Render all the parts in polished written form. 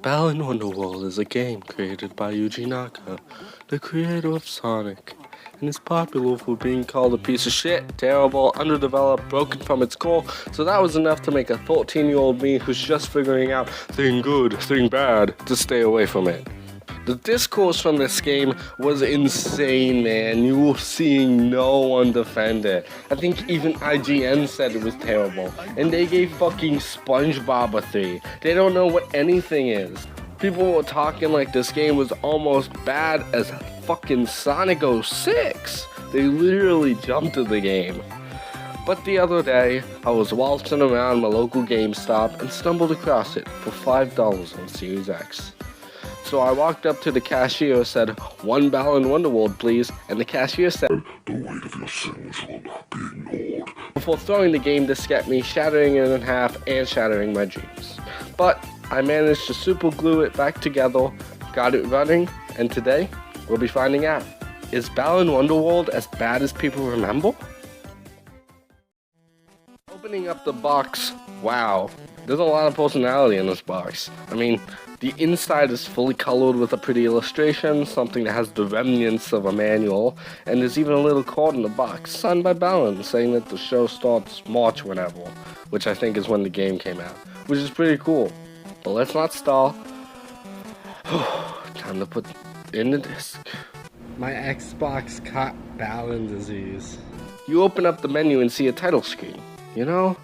Balan Wonderworld is a game created by Yuji Naka, the creator of Sonic, and is popular for being called a piece of shit, terrible, underdeveloped, broken from its core, so that was enough to make a 14-year-old me who's just figuring out thing good, thing bad, to stay away from it. The discourse from this game was insane, man. You were seeing no one defend it. I think even IGN said it was terrible. And they gave fucking SpongeBob a 3. They don't know what anything is. People were talking like this game was almost bad as fucking Sonic 06. They literally jumped to the game. But the other day, I was waltzing around my local GameStop and stumbled across it for $5 on Series X. So I walked up to the cashier, said, "1 Balan Wonderworld, please," and the cashier said, "The weight of your sins will not be ignored," before throwing the game disc at me, shattering it in half and shattering my dreams. But I managed to super glue it back together, got it running, and today we'll be finding out, is Balan Wonderworld as bad as people remember? Opening up the box, wow, there's a lot of personality in this box. I mean, the inside is fully colored with a pretty illustration, something that has the remnants of a manual, and there's even a little card in the box, signed by Balan, saying that the show starts March whenever, which I think is when the game came out, which is pretty cool. But let's not stall. Time to put in the disc. My Xbox caught Balan disease. You open up the menu and see a title screen. You know,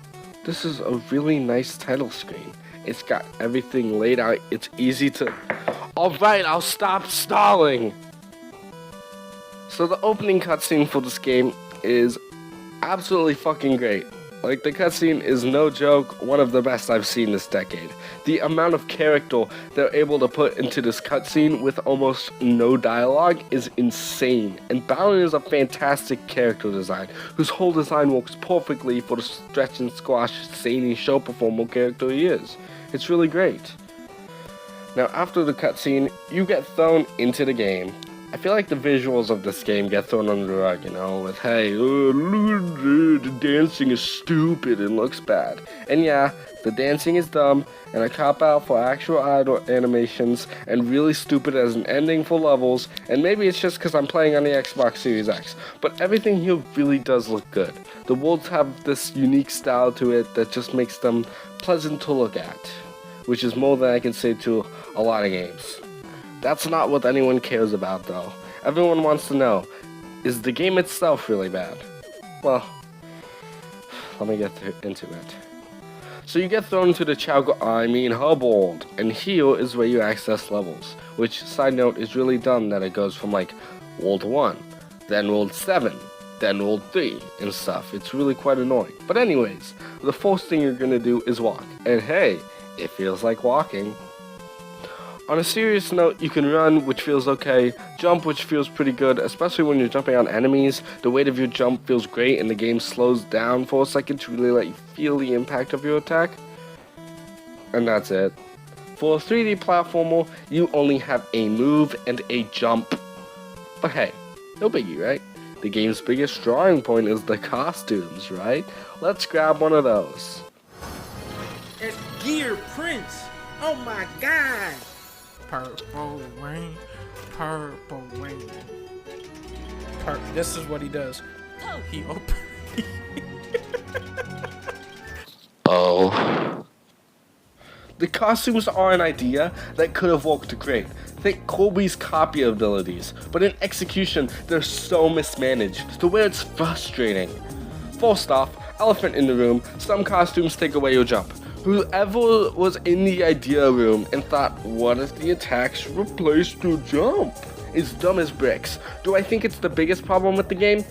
this is a really nice title screen. It's got everything laid out. It's easy to... Alright, I'll stop stalling! So the opening cutscene for this game is absolutely fucking great. Like, the cutscene is no joke, one of the best I've seen this decade. The amount of character they're able to put into this cutscene with almost no dialogue is insane. And Balan is a fantastic character design, whose whole design works perfectly for the stretch and squash, zany show performer character he is. It's really great. Now, after the cutscene, you get thrown into the game. I feel like the visuals of this game get thrown under the rug, you know, with, hey, the dancing is stupid and looks bad. And yeah, the dancing is dumb, and a cop-out for actual idle animations, and really stupid as an ending for levels, and maybe it's just because I'm playing on the Xbox Series X, but everything here really does look good. The worlds have this unique style to it that just makes them pleasant to look at, which is more than I can say to a lot of games. That's not what anyone cares about, though. Everyone wants to know, is the game itself really bad? Well, let me get into it. So you get thrown into the hub world, and here is where you access levels, which, side note, is really dumb that it goes from like World 1, then World 7, then World 3, and stuff. It's really quite annoying. But anyways, the first thing you're gonna do is walk, and hey, it feels like walking. On a serious note, you can run, which feels okay, jump, which feels pretty good, especially when you're jumping on enemies. The weight of your jump feels great, and the game slows down for a second to really let you feel the impact of your attack. And that's it. For a 3D platformer, you only have a move and a jump. But hey, no biggie, right? The game's biggest drawing point is the costumes, right? Let's grab one of those. It's Gear Prince! Oh my god! Purple rain, purple rain. This is what he does. He Oh. The costumes are an idea that could have worked great. Think Kirby's copy abilities, but in execution, they're so mismanaged to where it's frustrating. First off, elephant in the room, some costumes take away your jump. Whoever was in the idea room and thought, what if the attacks replaced the jump? Is dumb as bricks. Do I think it's the biggest problem with the game?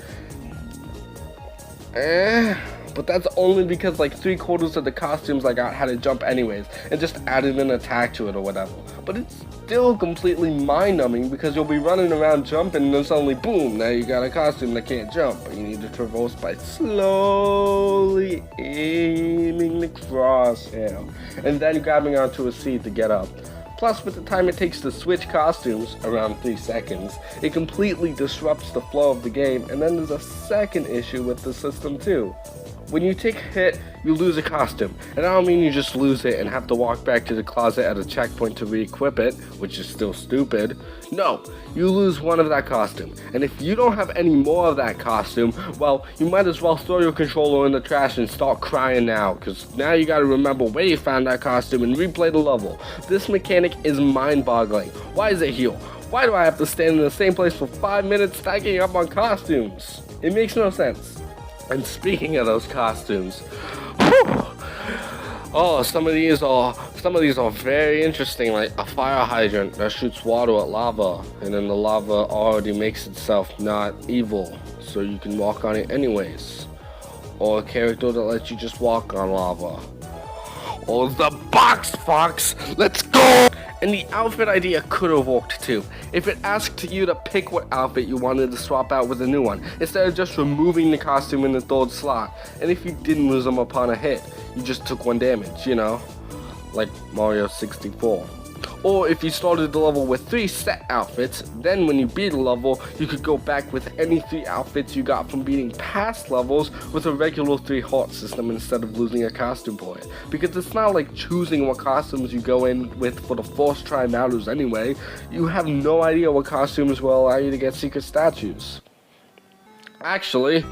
But that's only because like 3/4 of the costumes I got had a jump anyways, and just added an attack to it or whatever. But it's still completely mind-numbing because you'll be running around jumping and then suddenly boom, now you got a costume that can't jump, but you need to traverse by slowly aiming the crosshair, and then grabbing onto a seat to get up. Plus, with the time it takes to switch costumes, around 3 seconds, it completely disrupts the flow of the game, and then there's a second issue with the system too. when you take a hit, you lose a costume. And I don't mean you just lose it and have to walk back to the closet at a checkpoint to re-equip it, which is still stupid. No, you lose one of that costume. And if you don't have any more of that costume, well, you might as well throw your controller in the trash and start crying now, because now you gotta remember where you found that costume and replay the level. This mechanic is mind-boggling. Why is it here? Why do I have to stand in the same place for 5 minutes stacking up on costumes? It makes no sense. And speaking of those costumes, whew, oh, some of these are very interesting, like a fire hydrant that shoots water at lava, and then the lava already makes itself not evil, so you can walk on it anyways. Or a character that lets you just walk on lava. Or the box fox, let's go! And the outfit idea could have worked too, if it asked you to pick what outfit you wanted to swap out with a new one, instead of just removing the costume in the third slot. And if you didn't lose them upon a hit, you just took 1 damage, you know? Like Mario 64. Or if you started the level with 3 set outfits, then when you beat a level, you could go back with any 3 outfits you got from beating past levels with a regular 3 heart system instead of losing a costume for it. Because it's not like choosing what costumes you go in with for the first try matters anyway. You have no idea what costumes will allow you to get secret statues. Actually,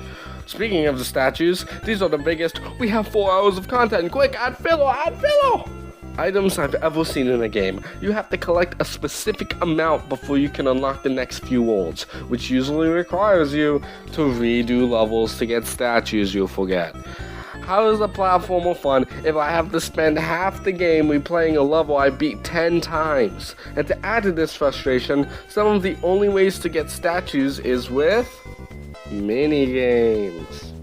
speaking of the statues, these are the biggest. We have 4 hours of content. Quick, add filler, add filler! Items I've ever seen in a game. You have to collect a specific amount before you can unlock the next few worlds, which usually requires you to redo levels to get statues you'll forget. How is a platformer fun if I have to spend half the game replaying a level I beat 10 times? And to add to this frustration, some of the only ways to get statues is with mini-games.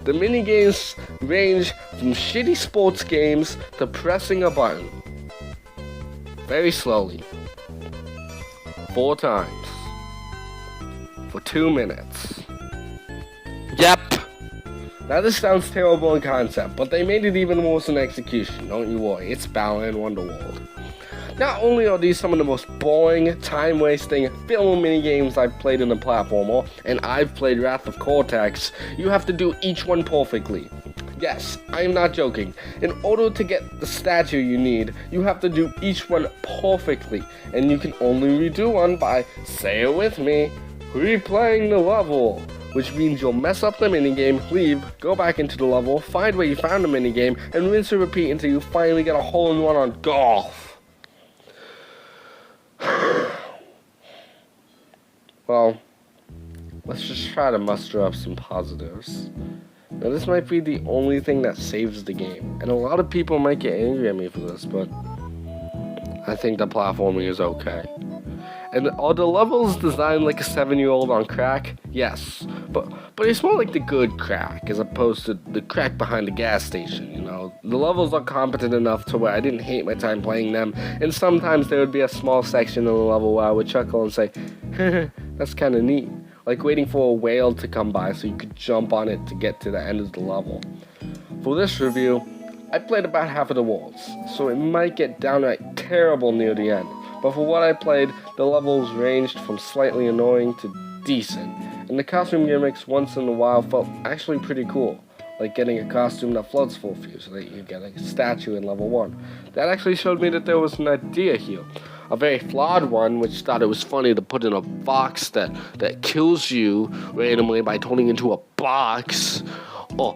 The mini-games range from shitty sports games to pressing a button. Very slowly. 4 times. For 2 minutes. Yep! Now this sounds terrible in concept, but they made it even worse in execution, don't you worry, it's Balan Wonderworld. Not only are these some of the most boring, time-wasting, filler mini-games I've played in a platformer, and I've played Wrath of Cortex, you have to do each one perfectly. Yes, I am not joking. In order to get the statue you need, you have to do each one perfectly, and you can only redo one by, say it with me, replaying the level. Which means you'll mess up the minigame, leave, go back into the level, find where you found the minigame, and rinse and repeat until you finally get a hole-in-one on golf. Well, let's just try to muster up some positives. Now this might be the only thing that saves the game, and a lot of people might get angry at me for this, but I think the platforming is okay. And are the levels designed like a 7-year-old on crack? Yes, but it's more like the good crack as opposed to the crack behind the gas station, you know? The levels are competent enough to where I didn't hate my time playing them, and sometimes there would be a small section in the level where I would chuckle and say, that's kinda neat. Like waiting for a whale to come by so you could jump on it to get to the end of the level. For this review, I played about half of the worlds, so it might get downright terrible near the end. But for what I played, the levels ranged from slightly annoying to decent, and the costume gimmicks once in a while felt actually pretty cool, like getting a costume that floats for you so that you get a statue in level 1. That actually showed me that there was an idea here. A very flawed one, which thought it was funny to put in a box that kills you randomly by turning into a box, or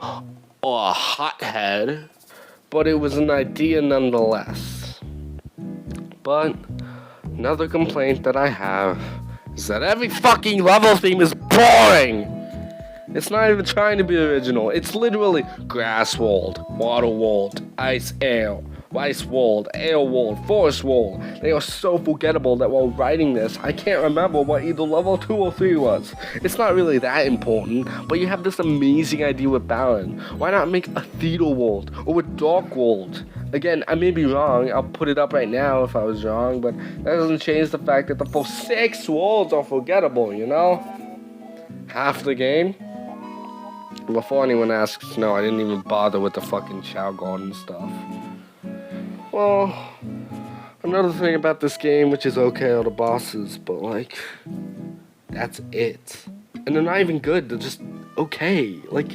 a hothead, but it was an idea nonetheless. But another complaint that I have is that every fucking level theme is boring! It's not even trying to be original. It's literally Grass World, Water World, Ice Air, Rice World, Air World, Forest World. They are so forgettable that while writing this, I can't remember what either level 2 or 3 was. It's not really that important, but you have this amazing idea with Balan. Why not make a Theater World, or a Dark World? Again, I may be wrong, I'll put it up right now if I was wrong, but that doesn't change the fact that the first 6 worlds are forgettable, you know? Half the game? Before anyone asks, no, I didn't even bother with the fucking Chow Garden stuff. Well, another thing about this game, which is okay, are the bosses, but like, that's it. And they're not even good, they're just okay. Like,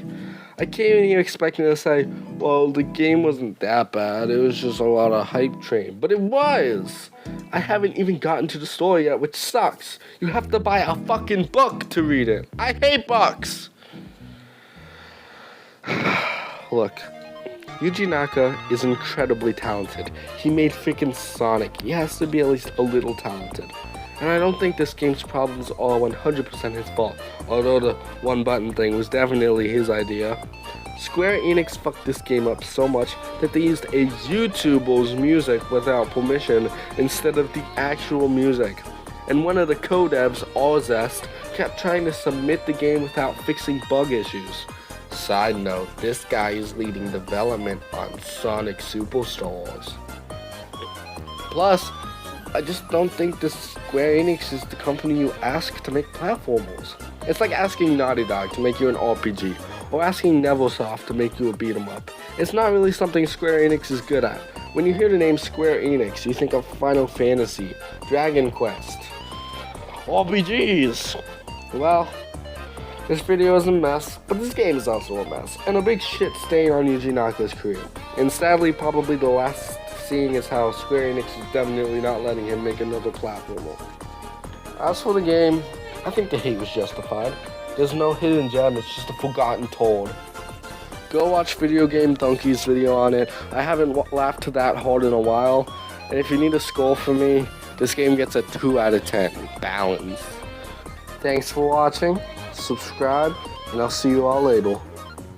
I came in here expecting to say, well, the game wasn't that bad, it was just a lot of hype train. But it was! I haven't even gotten to the story yet, which sucks. You have to buy a fucking book to read it. I hate books! Look, Yuji Naka is incredibly talented. He made freaking Sonic. He has to be at least a little talented. And I don't think this game's problems are 100% his fault, although the one button thing was definitely his idea. Square Enix fucked this game up so much that they used a YouTuber's music without permission instead of the actual music. And one of the co-devs, Arzest, kept trying to submit the game without fixing bug issues. Side note, this guy is leading development on Sonic Superstars. Plus, I just don't think this Square Enix is the company you ask to make platformers. It's like asking Naughty Dog to make you an RPG, or asking Neversoft to make you a beat 'em up. It's not really something Square Enix is good at. When you hear the name Square Enix, you think of Final Fantasy, Dragon Quest, RPGs. Well, this video is a mess, but this game is also a mess, and a big shit stain on Yuji Naka's career. And sadly, probably the last seeing is how Square Enix is definitely not letting him make another platformer. As for the game, I think the hate was justified. There's no hidden gem, it's just a forgotten toad. Go watch Video Game Donkey's video on it. I haven't laughed that hard in a while, and if you need a score from me, this game gets a 2 out of 10, balance. Thanks for watching, subscribe, and I'll see you all later.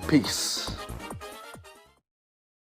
Peace.